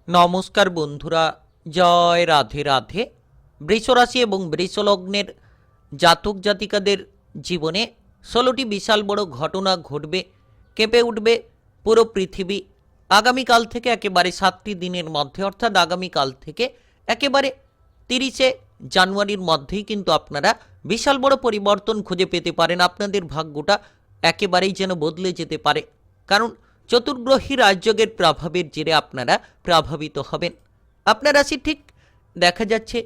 নমস্কার বন্ধুরা, জয় রাধে রাধে। বৃষরাশি এবং বৃষলগ্নের জাতক জাতিকাদের জীবনে 16টি বিশাল বড় ঘটনা ঘটবে, কেঁপে উঠবে পুরো পৃথিবী। আগামীকাল থেকে একেবারে 7টি দিনের মধ্যে, অর্থাৎ আগামীকাল থেকে একেবারে 30শে জানুয়ারির মধ্যেই কিন্তু আপনারা বিশাল বড় পরিবর্তন খুঁজে পেতে পারেন। আপনাদের ভাগ্যটা একেবারেই যেন বদলে যেতে পারে, কারণ চতুর্গ্রহী রাজযোগের প্রভাবের জেরে আপনারা প্রভাবিত হবেন। আপনার রাশি ঠিক দেখা যাচ্ছে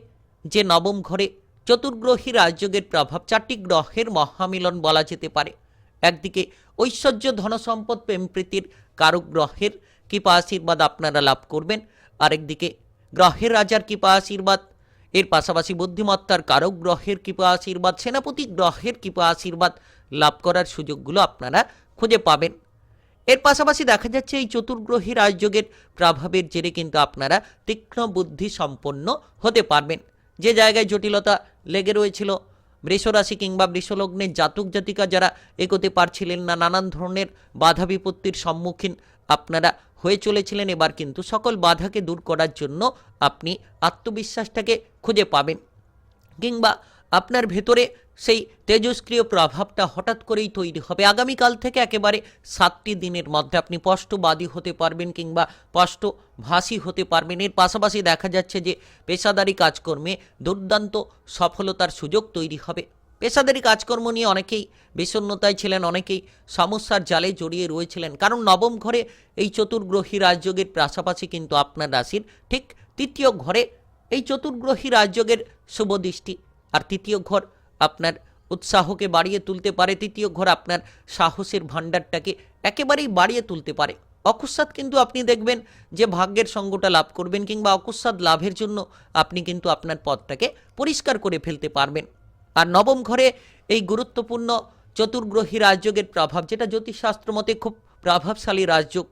যে নবম ঘরে চতুর্গ্রহী রাজযোগের প্রভাব, 4টি গ্রহের মহামিলন বলা যেতে পারে। একদিকে ঐশ্বর্য ধনসম্পদ প্রেমপ্রীতির কারক গ্রহের কৃপা আশীর্বাদ আপনারা লাভ করবেন, আরেকদিকে গ্রহের রাজার কৃপা আশীর্বাদ, এর পাশাপাশি বুদ্ধিমত্তার কারক গ্রহের কৃপা আশীর্বাদ, সেনাপতি গ্রহের কৃপা আশীর্বাদ লাভ করার সুযোগগুলো আপনারা খুঁজে পাবেন। এর পাশাপাশি দেখা যাচ্ছে এই চতুর্গ্রহী রাজযোগের প্রভাবের জেরে কিন্তু আপনারা তীক্ষ্ণ বুদ্ধি সম্পন্ন হতে পারবেন। যে জায়গায় জটিলতা লেগে রয়েছিল, বৃষরাশি কিংবা বৃষলগ্নের জাতক জাতিকা যারা এগোতে পারছিলেন না, নানান ধরনের বাধা বিপত্তির সম্মুখীন আপনারা হয়ে চলেছিলেন, এবার কিন্তু সকল বাধাকে দূর করার জন্য আপনি আত্মবিশ্বাসটাকে খুঁজে পাবেন, কিংবা আপনার ভেতরে সেই তেজস্ক্রিয় প্রভাবটা হঠাৎ করেই তৈরি হবে। আগামীকাল থেকে একেবারে 7টি দিনের মধ্যে আপনি স্পষ্টবাদী হতে পারবেন কিংবা স্পষ্টভাষী হতে পারবেন। এর পাশাপাশি দেখা যাচ্ছে যে পেশাদারি কাজকর্মে দুর্দান্ত সফলতার সুযোগ তৈরি হবে। পেশাদারি কাজকর্ম নিয়ে অনেকেই বিষণ্ণতায় ছিলেন, অনেকেই সমস্যার জালে জড়িয়ে রয়েছিলেন, কারণ নবম ঘরে এই চতুর্গ্রহী রাজযোগের পাশাপাশি কিন্তু আপনার রাশির ঠিক 3য় ঘরে এই চতুর্গ্রহী রাজযোগের শুভ দৃষ্টি। আর 3য় ঘর আপনার উৎসাহকে বাড়িয়ে তুলতে পারে, 3য় ঘর আপনার সাহসের ভাণ্ডারটাকে একেবারেই বাড়িয়ে তুলতে পারে। অকস্মাৎ কিন্তু আপনি দেখবেন যে ভাগ্যের সঙ্গটা লাভ করবেন, কিংবা অকস্মাৎ লাভের জন্য আপনি কিন্তু আপনার পথটাকে পরিষ্কার করে ফেলতে পারবেন। আর নবম ঘরে এই গুরুত্বপূর্ণ চতুর্গ্রহী রাজযোগের প্রভাব, যেটা জ্যোতিষশাস্ত্র মতে খুব প্রভাবশালী রাজযোগ,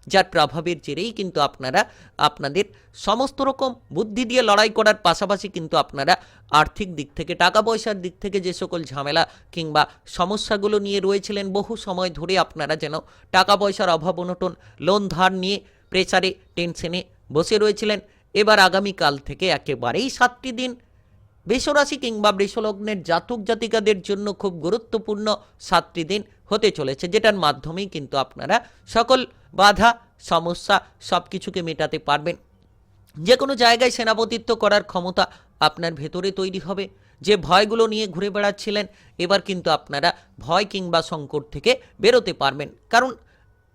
যার প্রভাবের জেরেই কিন্তু আপনারা আপনাদের সমস্ত রকম বুদ্ধি দিয়ে লড়াই করার পাশাপাশি কিন্তু আপনারা আর্থিক দিক থেকে, টাকা পয়সার দিক থেকে যে সকল ঝামেলা কিংবা সমস্যাগুলো নিয়ে রয়েছিলেন বহু সময় ধরে, আপনারা যেন টাকা পয়সার অভাব অনটন, লোন ধার নিয়ে প্রেসারে টেনশনে বসে রয়েছিলেন, এবার আগামীকাল থেকে একেবারেই 7টি দিন বৃষরাশি কিংবা বৃষলগ্নের জাতক জাতিকাদের জন্য খুব গুরুত্বপূর্ণ 7টি দিন হতে চলেছে, যেটার মাধ্যমেই কিন্তু আপনারা সকল বাধা সমস্যা সব কিছুকে মেটাতে পারবেন। যে কোনো জায়গায় সেনাপতিত্ব করার ক্ষমতা আপনার ভেতরে তৈরি হবে। যে ভয়গুলো নিয়ে ঘুরে বেড়াচ্ছিলেন, এবার কিন্তু আপনারা ভয় কিংবা সংকট থেকে বেরোতে পারবেন, কারণ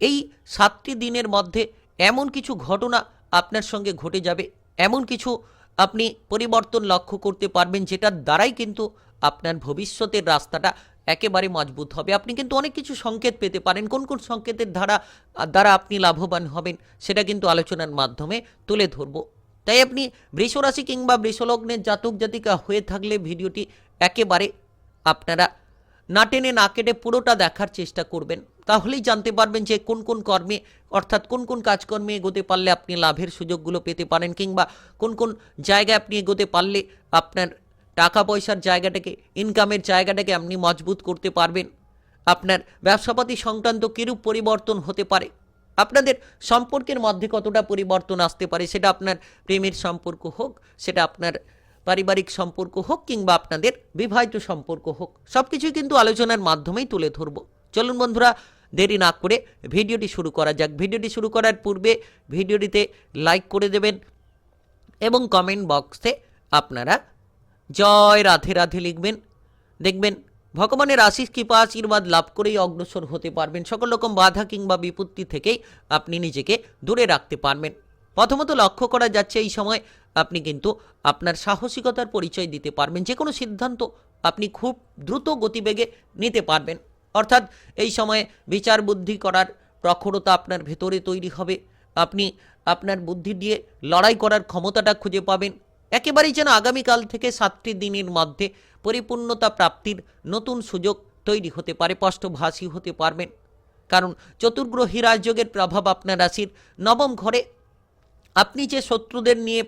এই 7টি দিনের মধ্যে এমন কিছু ঘটনা আপনার সঙ্গে ঘটে যাবে, এমন কিছু আপনি পরিবর্তন লক্ষ্য করতে পারবেন, যেটার দ্বারাই কিন্তু আপনার ভবিষ্যতের রাস্তাটা একেবারে মজবুত হবে। আপনি কিন্তু অনেক কিছু সংকেত পেতে পারেন, কোন কোন সংকেতের দ্বারা আপনি লাভবান হবেন সেটা কিন্তু আলোচনার মাধ্যমে তুলে ধরব। তাই আপনি বৃষরাশি কিংবা বৃষলগ্নের জাতক জাতিকা হয়ে থাকলে ভিডিওটি একেবারে আপনারা না টেনে না কেটে পুরোটা দেখার চেষ্টা করবেন, তাহলেই জানতে পারবেন যে কোন কোন কর্মে, অর্থাৎ কোন কোন কাজকর্মে এগোতে পারলে আপনি লাভের সুযোগগুলো পেতে পারেন, কিংবা কোন কোন জায়গায় আপনি এগোতে পারলে আপনার টাকা পয়সার জায়গাটাকে, ইনকামের জায়গাটাকে আপনি মজবুত করতে পারবেন। আপনার ব্যবসাপাতি সংক্রান্ত কিরূপ পরিবর্তন হতে পারে, আপনাদের সম্পর্কের মধ্যে কতটা পরিবর্তন আসতে পারে, সেটা আপনার প্রেমের সম্পর্ক হোক, সেটা আপনার পারিবারিক সম্পর্ক হোক, কিংবা আপনাদের বিবাহিত সম্পর্ক হোক, সব কিছুই কিন্তু আলোচনার মাধ্যমেই তুলে ধরব। চলুন বন্ধুরা, দেরি না করে ভিডিওটি শুরু করা যাক। ভিডিওটি শুরু করার পূর্বে ভিডিওটিতে লাইক করে দেবেন এবং কমেন্ট বক্সে আপনারা জয় রাধে রাধে লিখবেন। দেখবেন ভগবানের আশীষ কৃপা আশীর্বাদ লাভ করেই অগ্রসর হতে পারবেন। সকল রকম বাধা কিংবা বিপত্তি থেকেই আপনি নিজেকে দূরে রাখতে পারবেন। প্রথমত লক্ষ্য করা যাচ্ছে এই সময় আপনি কিন্তু আপনার সাহসিকতার পরিচয় দিতে পারবেন, যে কোনো সিদ্ধান্ত আপনি খুব দ্রুত গতিবেগে নিতে পারবেন। অর্থাৎ এই সময়ে বিচার বুদ্ধি করার প্রখরতা আপনার ভেতরে তৈরি হবে, আপনি আপনার বুদ্ধি দিয়ে লড়াই করার ক্ষমতাটা খুঁজে পাবেন। একেবারেই যেন আগামীকাল থেকে 7টি দিনের মধ্যে পরিপূর্ণতা প্রাপ্তির নতুন সুযোগ তৈরি হতে পারে, স্পষ্টভাষী হতে পারবেন, কারণ চতুর্গ্রহী রাজযোগের প্রভাব আপনার রাশির নবম ঘরে। আপনি যে শত্রুদের নিয়ে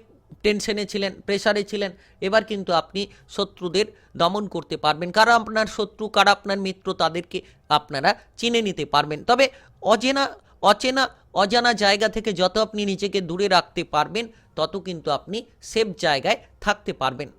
টেনশনে ছিলেন, প্রেসারে ছিলেন, এবার কিন্তু আপনি শত্রুদের দমন করতে পারবেন। কারা আপনার শত্রু, কারা আপনার মিত্র, তাদেরকে আপনারা চিনে নিতে পারবেন। তবে অচেনা অজানা জায়গা থেকে যত আপনি নিজেকে দূরে রাখতে পারবেন তত কিন্তু আপনি সেফ জায়গায় থাকতে পারবেন।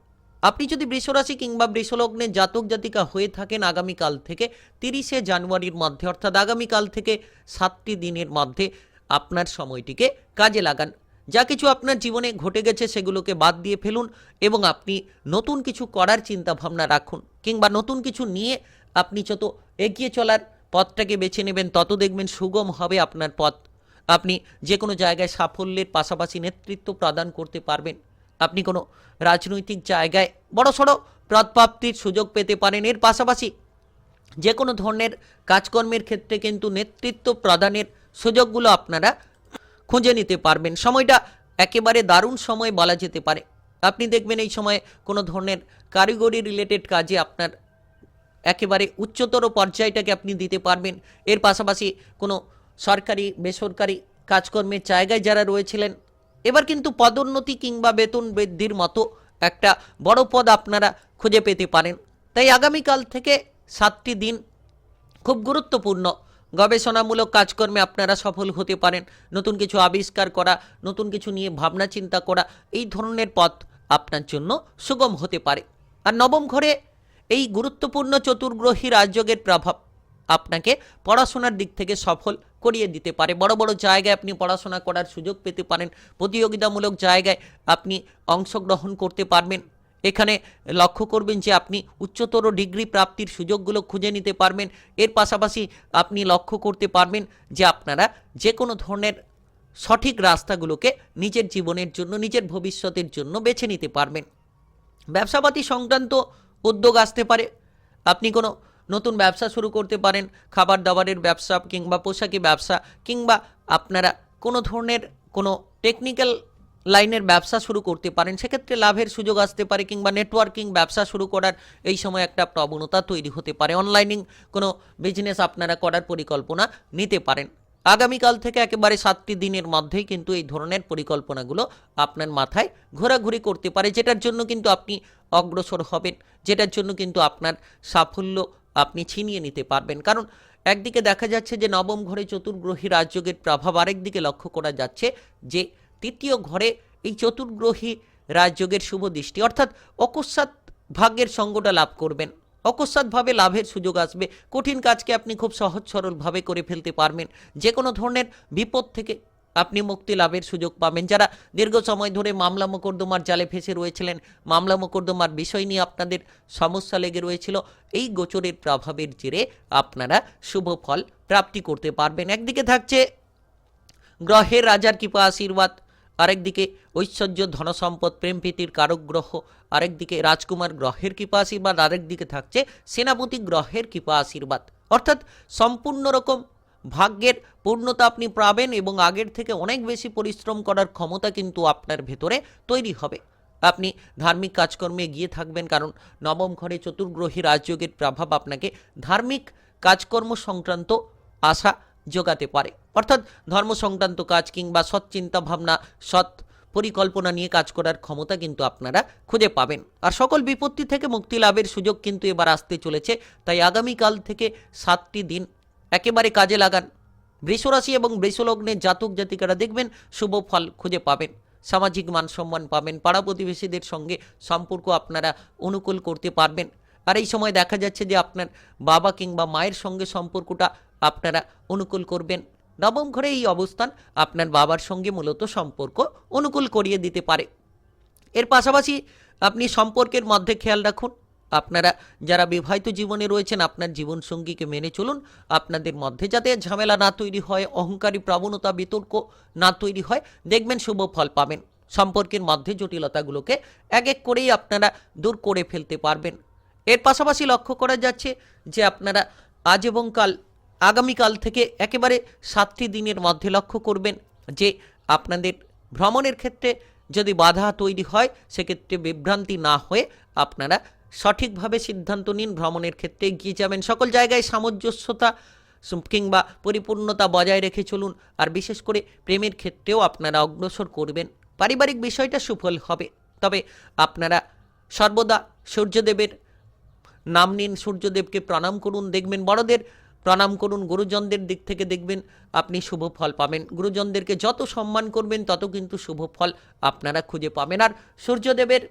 আপনি যদি বৃষরাশি কিংবা বৃষলগ্নের জাতক জাতিকা হয়ে থাকেন, আগামীকাল থেকে 30শে জানুয়ারির মধ্যে অর্থাৎ আগামীকাল থেকে 7টি দিনের মধ্যে আপনার সময়টিকে কাজে লাগান। যা কিছু আপনার জীবনে ঘটে গেছে সেগুলোকে বাদ দিয়ে ফেলুন এবং আপনি নতুন কিছু করার চিন্তা ভাবনা রাখুন, কিংবা নতুন কিছু নিয়ে আপনি যত এগিয়ে চলার পথটাকে বেছে নেবেন তত দেখবেন সুগম হবে আপনার পথ। আপনি যে কোনো জায়গায় সাফল্যের পাশাপাশি নেতৃত্ব প্রদান করতে পারবেন। আপনি কোনো রাজনৈতিক জায়গায় বড়সড় পদপ্রাপ্তির সুযোগ পেতে পারেন। এর পাশাপাশি যে কোনো ধরনের কাজকর্মের ক্ষেত্রে কিন্তু নেতৃত্ব প্রদানের সুযোগগুলো আপনারা খুঁজে নিতে পারবেন। সময়টা একেবারে দারুণ সময় বলা যেতে পারে। আপনি দেখবেন এই সময়ে কোনো ধরনের কারিগরি রিলেটেড কাজে আপনার একেবারে উচ্চতর পর্যায়টাকে আপনি দিতে পারবেন। এর পাশাপাশি কোনো সরকারি বেসরকারি কাজকর্মের জায়গায় যারা রয়েছিলেন, এবার কিন্তু পদোন্নতি কিংবা বেতন বৃদ্ধির মতো একটা বড় পদ আপনারা খুঁজে পেতে পারেন। তাই আগামীকাল থেকে 7টি দিন খুব গুরুত্বপূর্ণ। গবেষণামূলক কাজকর্মে আপনারা সফল হতে পারেন। নতুন কিছু আবিষ্কার করা, নতুন কিছু নিয়ে ভাবনা চিন্তা করা, এই ধরনের পথ আপনার জন্য সুগম হতে পারে। আর নবম ঘরে এই গুরুত্বপূর্ণ চতুর্গ্রহী রাজযোগের প্রভাব আপনাকে পড়াশোনার দিক থেকে সফল করিয়ে দিতে পারে। বড় বড় জায়গায় আপনি পড়াশোনা করার সুযোগ পেতে পারেন। প্রতিযোগিতামূলক জায়গায় আপনি অংশগ্রহণ করতে পারবেন। এখানে লক্ষ্য করবেন যে আপনি উচ্চতর ডিগ্রি প্রাপ্তির সুযোগগুলো খুঁজে নিতে পারবেন। এর পাশাপাশি আপনি লক্ষ্য করতে পারবেন যে আপনারা যে কোনো ধরনের সঠিক রাস্তাগুলোকে নিজের জীবনের জন্য, নিজের ভবিষ্যতের জন্য বেছে নিতে পারবেন। ব্যবসাপাতি সংক্রান্ত উদ্যোগ আসতে পারে। আপনি কোনো নতুন ব্যবসা শুরু করতে পারেন, খাবার দাবারের ব্যবসা কিংবা পোশাকি ব্যবসা, কিংবা আপনারা কোনো ধরনের কোনো টেকনিক্যাল লাইনের ব্যবসা শুরু করতে পারেন। সেক্ষেত্রে লাভের সুযোগ আসতে পারে, কিংবা নেটওয়ার্কিং ব্যবসা শুরু করার এই সময় একটা প্রবণতা তৈরি হতে পারে। অনলাইনিং কোনো বিজনেস আপনারা করার পরিকল্পনা নিতে পারেন। আগামীকাল থেকে একেবারে 7টি দিনের মধ্যেই কিন্তু এই ধরনের পরিকল্পনাগুলো আপনার মাথায় ঘোরাঘুরি করতে পারে, যেটার জন্য কিন্তু আপনি অগ্রসর হবেন, যেটার জন্য কিন্তু আপনার সাফল্য আপনি ছিনিয়ে নিতে পারবেন। কারণ একদিকে দেখা যাচ্ছে যে নবম ঘরে চতুর্গ্রহী রাজযোগের প্রভাব, আরেকদিকে লক্ষ্য করা যাচ্ছে যে তৃতীয় ঘরে এই চতুর্গ্রহী রাজযোগের শুভ দৃষ্টি, অর্থাৎ অকস্মাৎ ভাগ্যের সঙ্গটা লাভ করবেন। অকস্মাৎভাবে লাভের সুযোগ আসবে। কঠিন কাজকে আপনি খুব সহজ সরলভাবে করে ফেলতে পারবেন। যে কোনো ধরনের বিপদ থেকে আপনি মুক্তি লাভের সুযোগ পাবেন। যারা দীর্ঘ সময় ধরে মামলা মোকদ্দমার জালে ফেসে রয়েছিলেন, মামলা মোকদ্দমার বিষয় নিয়ে আপনাদের সমস্যা লেগে রয়েছিল, এই গোচরের প্রভাবের জেরে আপনারা শুভ ফল প্রাপ্তি করতে পারবেন। একদিকে থাকছে গ্রহের রাজার কৃপা আশীর্বাদ, আরেকদিকে ঐশ্বর্য ধনসম্পদ প্রেম প্রীতির কারক গ্রহ, আরেকদিকে রাজকুমার গ্রহের কৃপা আশীর্বাদ, আরেকদিকে থাকছে সেনাপতি গ্রহের কৃপা আশীর্বাদ। অর্থাৎ সম্পূর্ণ রকম ভাগ্যের পূর্ণতা আপনি পাবেন এবং আগের থেকে অনেক বেশি পরিশ্রম করার ক্ষমতা কিন্তু আপনার ভেতরে তৈরি হবে। আপনি ধার্মিক কাজকর্মে গিয়ে থাকবেন, কারণ নবম ঘরে চতুর্গ্রহী রাজযোগের প্রভাব আপনাকে ধার্মিক কাজকর্ম সংক্রান্ত আশা যোগাতে পারে। অর্থাৎ ধর্ম সংক্রান্ত কাজ কিংবা সৎ চিন্তা ভাবনা, সৎ পরিকল্পনা নিয়ে কাজ করার ক্ষমতা কিন্তু আপনারা খুঁজে পাবেন। আর সকল বিপত্তি থেকে মুক্তি লাভের সুযোগ কিন্তু এবার আসতে চলেছে। তাই আগামীকাল থেকে 7টি দিন একেবারে কাজে লাগান। বৃষরাশি এবং বৃষলগ্নের জাতক জাতিকারা দেখবেন শুভ ফল খুঁজে পাবেন, সামাজিক মান সম্মান পাবেন, পাড়া প্রতিবেশীদের সঙ্গে সম্পর্ক আপনারা অনুকূল করতে পারবেন। আর এই সময় দেখা যাচ্ছে যে আপনার বাবা কিংবা মায়ের সঙ্গে সম্পর্কটা আপনারা অনুকূল করবেন। নবম ঘরে এই অবস্থান আপনার বাবার সঙ্গে মূলত সম্পর্ক অনুকূল করিয়ে দিতে পারে। এর পাশাপাশি আপনি সম্পর্কের মধ্যে খেয়াল রাখুন। আপনারা যারা বিবাহিত জীবনে রয়েছেন, আপনার জীবনসঙ্গীকে মেনে চলুন। আপনাদের মধ্যে যাতে ঝামেলা না তৈরি হয়, অহংকারী প্রবণতা বিতর্ক না তৈরি হয়, দেখবেন শুভ ফল পাবেন। সম্পর্কের মধ্যে জটিলতাগুলোকে এক এক করেই আপনারা দূর করে ফেলতে পারবেন। এর পাশাপাশি লক্ষ্য করা যাচ্ছে যে আপনারা আজ এবং আগামীকাল থেকে একেবারে 7টি দিনের মধ্যে লক্ষ্য করবেন যে আপনাদের ভ্রমণের ক্ষেত্রে যদি বাধা তৈরি হয়, সেক্ষেত্রে বিভ্রান্তি না হয়ে আপনারা সঠিকভাবে সিদ্ধান্ত নিন। ভ্রমণের ক্ষেত্রে এগিয়ে যাবেন। সকল জায়গায় সামঞ্জস্যতা কিংবা পরিপূর্ণতা বজায় রেখে চলুন। আর বিশেষ করে প্রেমের ক্ষেত্রেও আপনারা অগ্রসর করবেন। পারিবারিক বিষয়টা সুফল হবে। তবে আপনারা সর্বদা সূর্যদেবের নাম নিন, সূর্যদেবকে প্রণাম করুন। দেখবেন বড়দের প্রণাম করুন। গুরুজনদের দিক থেকে দেখবেন আপনি শুভ ফল পাবেন। গুরুজনদেরকে যত সম্মান করবেন তত কিন্তু শুভ ফল আপনারা খুঁজে পাবেন। আর সূর্যদেবের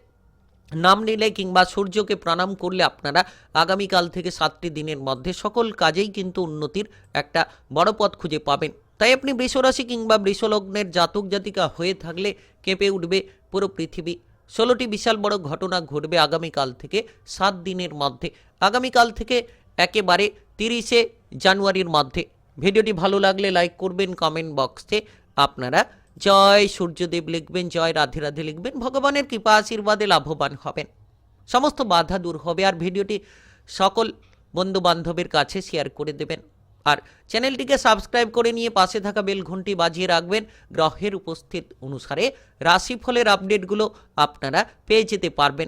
নাম নিলে কিংবা সূর্যকে প্রণাম করলে আপনারা আগামীকাল থেকে 7টি দিনের মধ্যে সকল কাজেই কিন্তু উন্নতির একটা বড় পথ খুঁজে পাবেন। তাই আপনি বৃষরাশি কিংবা বৃষলগ্নের জাতক জাতিকা হয়ে থাকলে কেঁপে উঠবে পুরো পৃথিবী। 16টি বিশাল বড় ঘটনা ঘটবে আগামীকাল থেকে 7 দিনের মধ্যে, আগামীকাল থেকে একেবারে 30শে জানুয়ারির মধ্যে। ভিডিওটি ভালো লাগলে লাইক করবেন, কমেন্ট বক্সে আপনারা জয় সূর্যদেব লিখবেন, জয় রাধে রাধে লিখবেন। ভগবানের কৃপা আশীর্বাদে লাভবান হবেন, সমস্ত বাধা দূর হবে। আর ভিডিওটি সকল বন্ধু বান্ধবের কাছে শেয়ার করে দেবেন। আর চ্যানেলটিকে সাবস্ক্রাইব করে নিয়ে পাশে থাকা বেল ঘন্টি বাজিয়ে রাখবেন। গ্রহের উপস্থিত অনুসারে রাশিফলের আপডেটগুলো আপনারা পেয়ে যেতে পারবেন।